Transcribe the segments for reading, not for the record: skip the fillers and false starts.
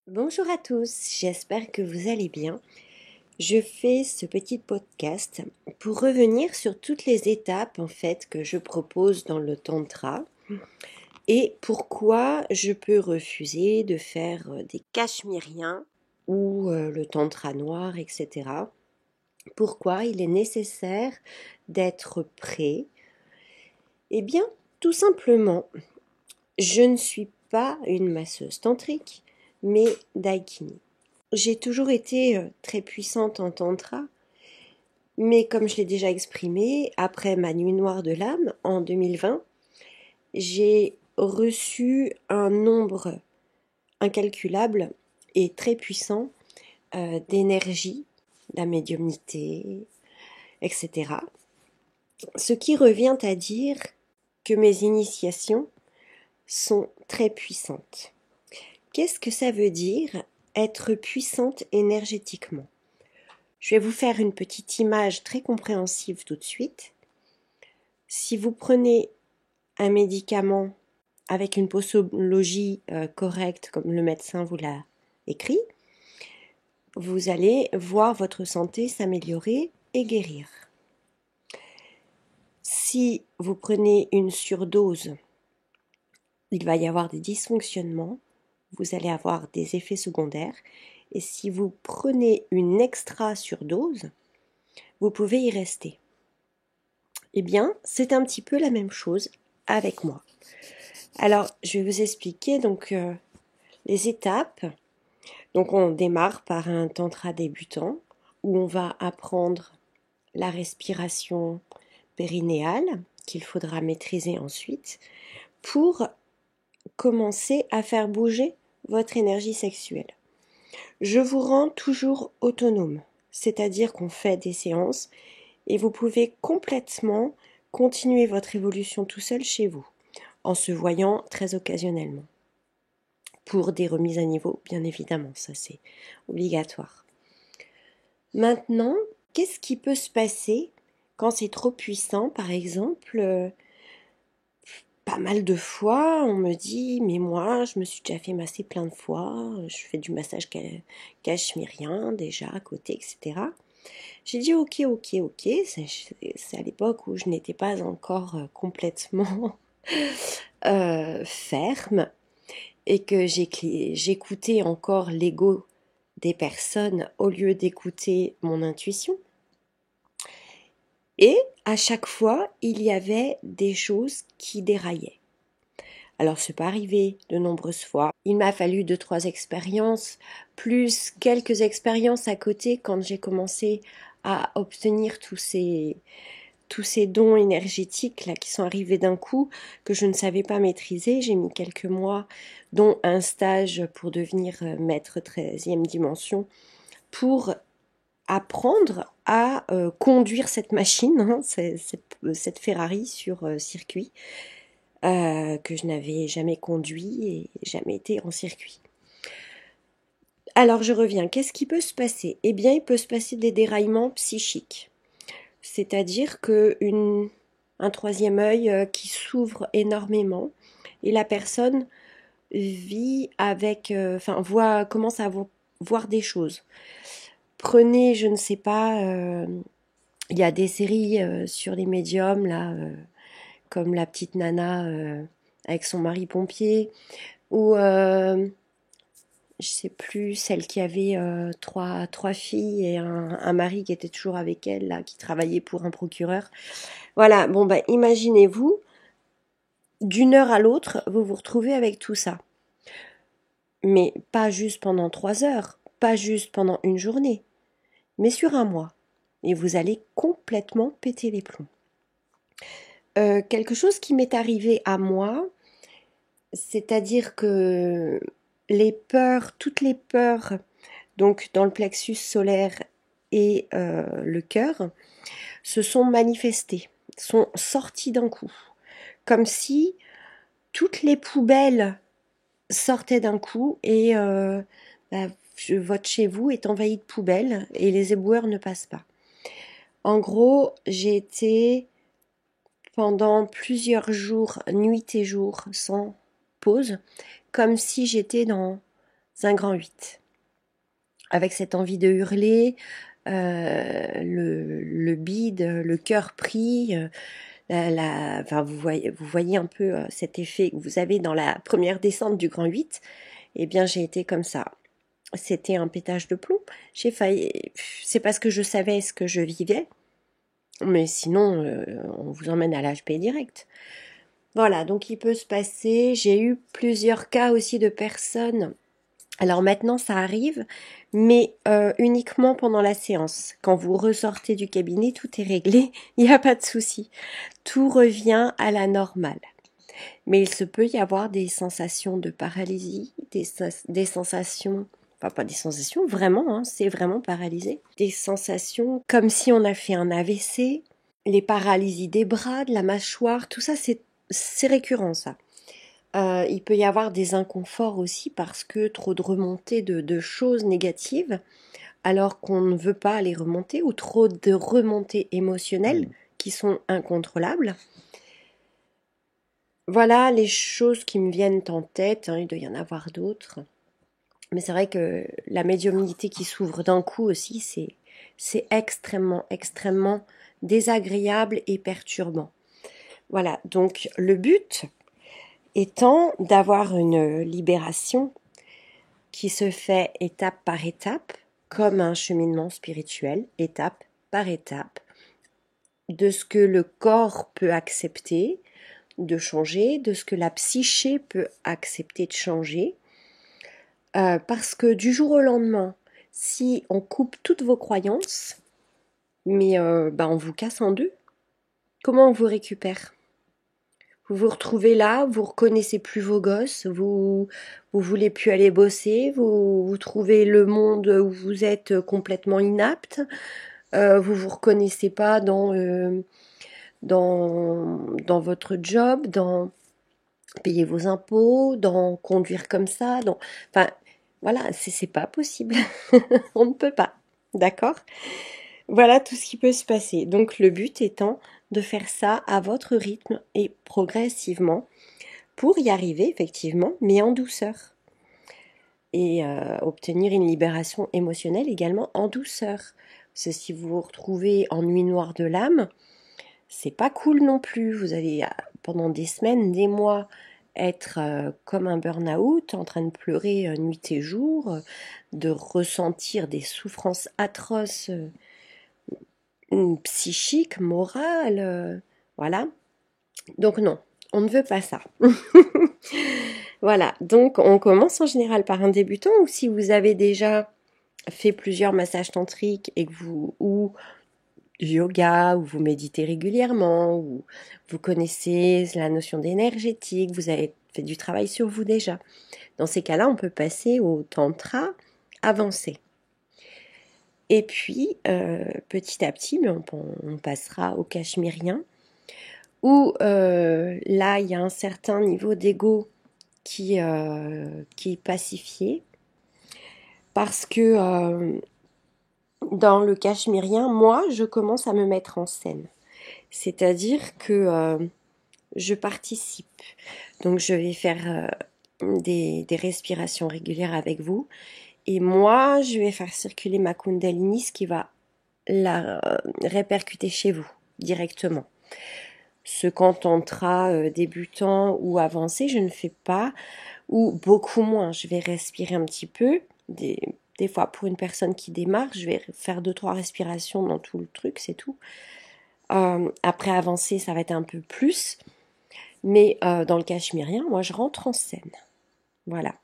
Bonjour à tous, j'espère que vous allez bien. Je fais ce petit podcast pour revenir sur toutes les étapes en fait que je propose dans le tantra et pourquoi je peux refuser de faire des cachemiriens ou le tantra noir, etc. Pourquoi il est nécessaire d'être prêt? Eh bien, tout simplement, je ne suis pas une masseuse tantrique, mais daikini. J'ai toujours été très puissante en tantra, mais comme je l'ai déjà exprimé, après ma nuit noire de l'âme en 2020, j'ai reçu un nombre incalculable et très puissant d'énergie, de la médiumnité, etc. Ce qui revient à dire que mes initiations sont très puissantes. Qu'est-ce que ça veut dire être puissante énergétiquement? Je vais vous faire une petite image très compréhensive tout de suite. Si vous prenez un médicament avec une posologie correcte, comme le médecin vous l'a écrit, vous allez voir votre santé s'améliorer et guérir. Si vous prenez une surdose, il va y avoir des dysfonctionnements, vous allez avoir des effets secondaires. Et si vous prenez une extra surdose, vous pouvez y rester. Eh bien, c'est un petit peu la même chose avec moi. Alors, je vais vous expliquer donc les étapes. Donc, on démarre par un tantra débutant où on va apprendre la respiration périnéale qu'il faudra maîtriser ensuite pour commencer à faire bouger votre énergie sexuelle. Je vous rends toujours autonome, c'est-à-dire qu'on fait des séances et vous pouvez complètement continuer votre évolution tout seul chez vous, en se voyant très occasionnellement. Pour des remises à niveau, bien évidemment, ça c'est obligatoire. Maintenant, qu'est-ce qui peut se passer quand c'est trop puissant? Par exemple, pas mal de fois, on me dit, mais moi, je me suis déjà fait masser plein de fois, je fais du massage cachemirien déjà à côté, etc. J'ai dit ok, c'est à l'époque où je n'étais pas encore complètement ferme et que j'écoutais encore l'ego des personnes au lieu d'écouter mon intuition. Et à chaque fois, il y avait des choses qui déraillaient. Alors, c'est pas arrivé de nombreuses fois. Il m'a fallu 2-3 expériences, plus quelques expériences à côté quand j'ai commencé à obtenir tous ces dons énergétiques là qui sont arrivés d'un coup, que je ne savais pas maîtriser. J'ai mis quelques mois, dont un stage pour devenir maître 13e dimension, pour apprendre à conduire cette machine, hein, cette Ferrari sur circuit, que je n'avais jamais conduit et jamais été en circuit. Alors je reviens, qu'est-ce qui peut se passer? Eh bien, il peut se passer des déraillements psychiques. C'est-à-dire un troisième œil qui s'ouvre énormément et la personne vit avec, commence à voir des choses. Prenez, je ne sais pas, il y a des séries sur les médiums là, comme la petite nana avec son mari pompier, ou je sais plus, celle qui avait trois filles et un mari qui était toujours avec elle, là, qui travaillait pour un procureur. Voilà, bon bah imaginez-vous, d'une heure à l'autre, vous vous retrouvez avec tout ça. Mais pas juste pendant 3 heures, pas juste pendant une journée, mais sur un mois. Et vous allez complètement péter les plombs. Quelque chose qui m'est arrivé à moi, c'est-à-dire que les peurs, toutes les peurs, donc dans le plexus solaire et le cœur, se sont manifestées, sont sorties d'un coup. Comme si toutes les poubelles sortaient d'un coup et votre chez vous est envahi de poubelles et les éboueurs ne passent pas. En gros, j'ai été pendant plusieurs jours, nuit et jour, sans pause, comme si j'étais dans un grand 8. Avec cette envie de hurler, le bide, le cœur pris, enfin, vous voyez un peu cet effet que vous avez dans la première descente du grand 8. Eh bien, j'ai été comme ça. C'était un pétage de plomb. J'ai failli. C'est parce que je savais ce que je vivais. Mais sinon, on vous emmène à l'HP direct. Voilà, donc il peut se passer. J'ai eu plusieurs cas aussi de personnes. Alors maintenant, ça arrive, mais uniquement pendant la séance. Quand vous ressortez du cabinet, tout est réglé, il n'y a pas de souci. Tout revient à la normale. Mais il se peut y avoir des sensations de paralysie, des sensations, enfin pas des sensations, vraiment, hein, c'est vraiment paralysé. Des sensations comme si on a fait un AVC, les paralysies des bras, de la mâchoire, tout ça c'est récurrent ça. Il peut y avoir des inconforts aussi parce que trop de remontées de choses négatives alors qu'on ne veut pas les remonter ou trop de remontées émotionnelles qui sont incontrôlables. Voilà les choses qui me viennent en tête, hein, il doit y en avoir d'autres. Mais c'est vrai que la médiumnité qui s'ouvre d'un coup aussi, c'est extrêmement, extrêmement désagréable et perturbant. Voilà, donc le but étant d'avoir une libération qui se fait étape par étape, comme un cheminement spirituel, étape par étape, de ce que le corps peut accepter de changer, de ce que la psyché peut accepter de changer, parce que du jour au lendemain, si on coupe toutes vos croyances, mais on vous casse en deux, comment on vous récupère? Vous vous retrouvez là, vous reconnaissez plus vos gosses, vous voulez plus aller bosser, vous trouvez le monde où vous êtes complètement inapte, vous vous reconnaissez pas dans votre job, dans payer vos impôts, dans conduire comme ça, enfin voilà, c'est pas possible, on ne peut pas, d'accord? Voilà tout ce qui peut se passer. Donc le but étant de faire ça à votre rythme et progressivement pour y arriver effectivement, mais en douceur. Et obtenir une libération émotionnelle également en douceur. Parce que si vous vous retrouvez en nuit noire de l'âme, c'est pas cool non plus. Vous allez pendant des semaines, des mois être comme un burn-out, en train de pleurer nuit et jour, de ressentir des souffrances atroces psychiques, morales, voilà. Donc non, on ne veut pas ça. Voilà, donc on commence en général par un débutant ou si vous avez déjà fait plusieurs massages tantriques et que ou du yoga, ou vous méditez régulièrement, ou vous connaissez la notion d'énergétique, vous avez fait du travail sur vous déjà. Dans ces cas-là, on peut passer au tantra avancé. Et puis, petit à petit, mais on passera au cachemérien, où là, il y a un certain niveau d'ego qui est pacifié, parce que dans le cachemérien, moi, je commence à me mettre en scène. C'est-à-dire que je participe. Donc, je vais faire des respirations régulières avec vous. Et moi, je vais faire circuler ma Kundalini, ce qui va la répercuter chez vous directement. Ce qu'en tantra débutant ou avancé, je ne fais pas, ou beaucoup moins. Je vais respirer un petit peu. Des fois, pour une personne qui démarre, je vais faire 2-3 respirations dans tout le truc, c'est tout. Après avancer, ça va être un peu plus. Mais dans le cachemérien, moi, je rentre en scène. Voilà.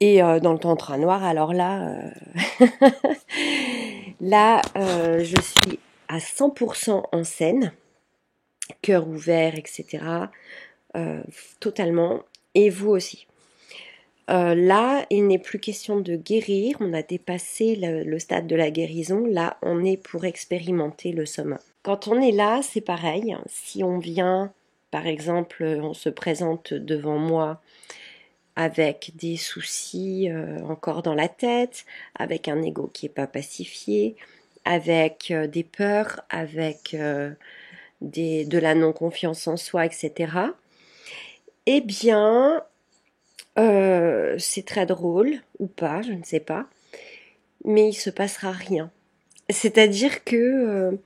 Et dans le tantra noir, alors là, je suis à 100% en scène, cœur ouvert, etc. Totalement. Et vous aussi. Là, il n'est plus question de guérir. On a dépassé le stade de la guérison. Là, on est pour expérimenter le sommet. Quand on est là, c'est pareil. Si on vient, par exemple, on se présente devant moi avec des soucis encore dans la tête, avec un ego qui n'est pas pacifié, avec des peurs, avec de la non-confiance en soi, etc. Eh bien, C'est très drôle ou pas, je ne sais pas, mais il se passera rien. C'est-à-dire que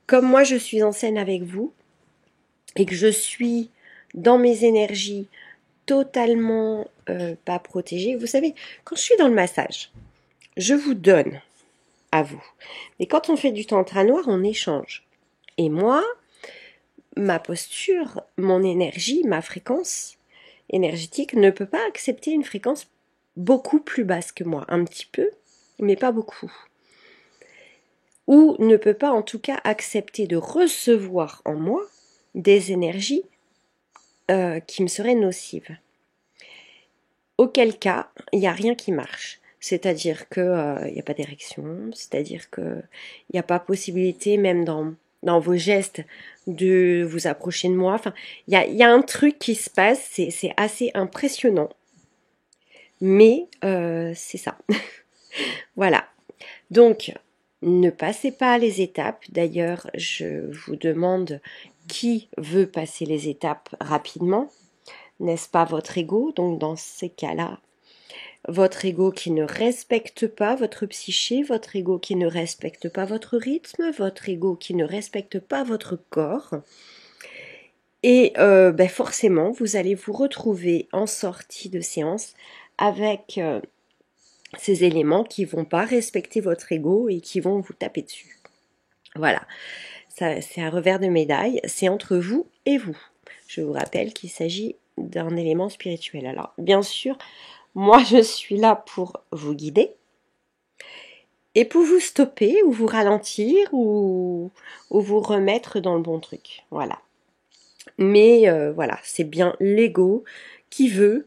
comme moi je suis en scène avec vous et que je suis dans mes énergies totalement pas protégée, vous savez, quand je suis dans le massage, je vous donne à vous. Mais quand on fait du tantra noir, on échange. Et moi, ma posture, mon énergie, ma fréquence énergétique ne peut pas accepter une fréquence beaucoup plus basse que moi. Un petit peu, mais pas beaucoup. Ou ne peut pas en tout cas accepter de recevoir en moi des énergies qui me seraient nocives. Auquel cas, il n'y a rien qui marche. C'est-à-dire que il n'y a pas d'érection, c'est-à-dire que il n'y a pas possibilité, même dans vos gestes, de vous approcher de moi. Enfin, il y a un truc qui se passe, c'est assez impressionnant. Mais c'est ça. Voilà. Donc, ne passez pas les étapes. D'ailleurs, je vous demande qui veut passer les étapes rapidement. N'est-ce pas votre ego? Donc, dans ces cas-là, votre ego qui ne respecte pas votre psyché, votre ego qui ne respecte pas votre rythme, votre ego qui ne respecte pas votre corps. Et forcément, vous allez vous retrouver en sortie de séance avec ces éléments qui vont pas respecter votre ego et qui vont vous taper dessus. Voilà, ça, c'est un revers de médaille, c'est entre vous et vous. Je vous rappelle qu'il s'agit d'un élément spirituel. Alors, bien sûr, moi, je suis là pour vous guider et pour vous stopper ou vous ralentir ou vous remettre dans le bon truc. Voilà. Mais voilà, c'est bien l'ego qui veut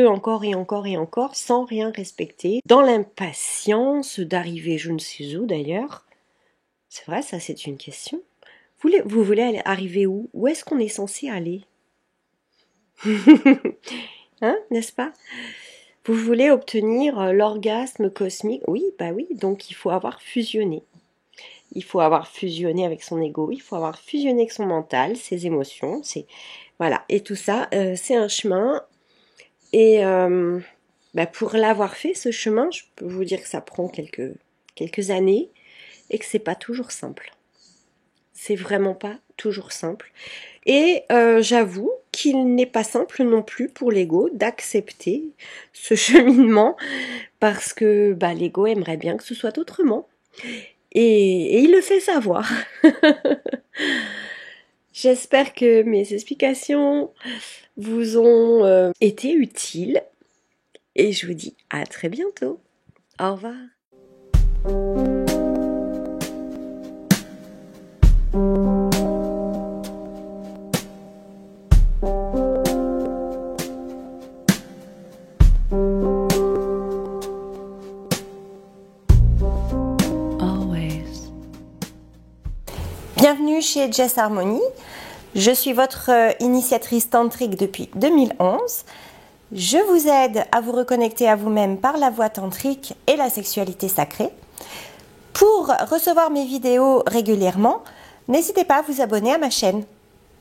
encore et encore et encore sans rien respecter, dans l'impatience d'arriver je ne sais où d'ailleurs. C'est vrai, ça c'est une question. Vous voulez aller arriver où? Où est-ce qu'on est censé aller? Hein, n'est-ce pas? Vous voulez obtenir l'orgasme cosmique? Oui, bah oui, donc il faut avoir fusionné. Il faut avoir fusionné avec son ego, il faut avoir fusionné avec son mental, ses émotions, voilà. Et tout ça, c'est un chemin. Et pour l'avoir fait, ce chemin, je peux vous dire que ça prend quelques années et que c'est pas toujours simple. C'est vraiment pas toujours simple. Et j'avoue qu'il n'est pas simple non plus pour l'ego d'accepter ce cheminement parce que l'ego aimerait bien que ce soit autrement. Et il le fait savoir. J'espère que mes explications vous ont été utiles. Et je vous dis à très bientôt. Au revoir. Bienvenue chez Jess Harmony. Je suis votre initiatrice tantrique depuis 2011. Je vous aide à vous reconnecter à vous-même par la voie tantrique et la sexualité sacrée. Pour recevoir mes vidéos régulièrement, n'hésitez pas à vous abonner à ma chaîne.